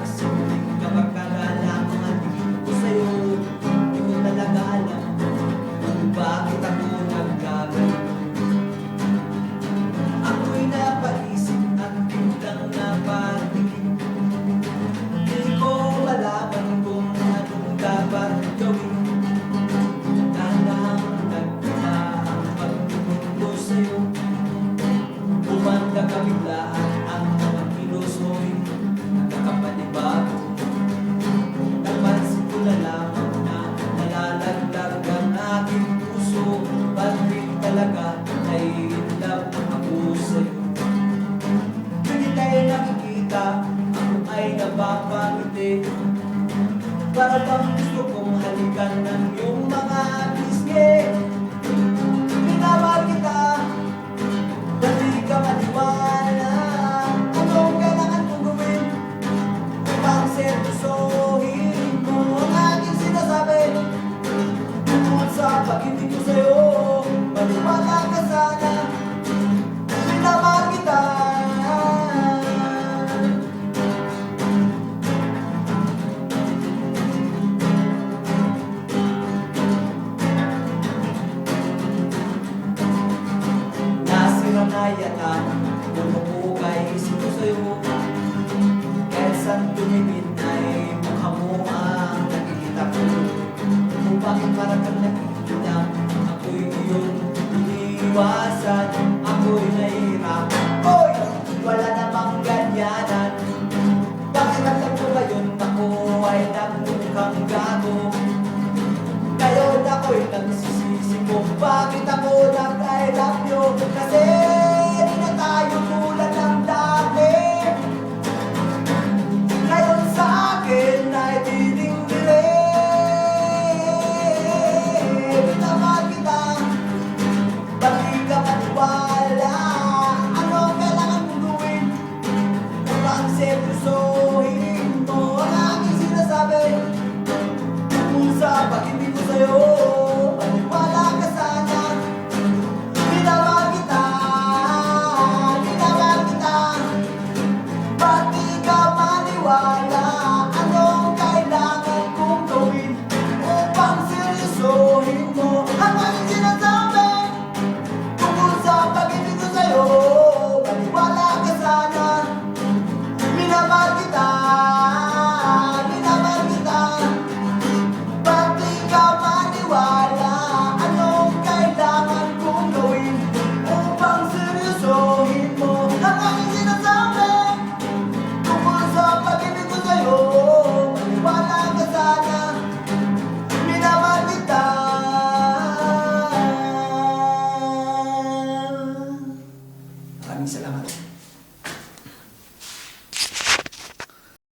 Simpleng kapagkalala ang tingin ko sa'yo. Di ko talaga alam kung bakit ako nagkaganito. Ako'y napaisip at biglang napatingin. Di ko malaman kung anong dapat gawin. Talang nagkita ang pagtingin ko sa'yo. Bumanda ka biglaan ang mga kilos mo'y nakakapanibago. Napansin ko na lamang na nalalaglag ang aking puso. Bakit talaga ay love ako sa'yo? Hindi tayo nakikita, ako ay napapangiti. Para bang gusto kong halikan ng iyong mga pisngi. Minamahal kita, dali ka maniwala. Anong kailangan kong gawin upang seryosohin mo ang aking sinasabi? Tungkol sa pag-ibig ko sa'yo, maniwala ka sana. Minamahal kita. Nasiranayan pumupukay isip ko sa'yo. Kahit saan tumingin ay mukha mo ang nakikita ko. Kung bakit parang kang nakikita, ako'y iyong iniiwasan. Ako'y nahihirapan. Oy! Wala namang ganyanan. Bakit alam ko ngayon ako ay nagmukhang gago? Ngayon ako'y nagsisisi kung bakit ako nag-I love you. Kasi di na tayo tulad ng dati. Ngayon sa akin ay diding-dire. Minamahal kita, pati ka maniwala. Ano ang kailangan mong gawin upang seryosohin mo ang aking sinasabi? Kung sa pag-ibig ko sa'yo, maniwala ka sana. Minamahal kita, minamahal kita. Pati ka maniwala. Anong kailangan kong gawin upang seryosohin mo ang aking sinasabi? Tungkol sa pag-ibig ko sa'yo, maniwala ka sana. Minamahal kita, minamahal kita. Pati ka maniwala.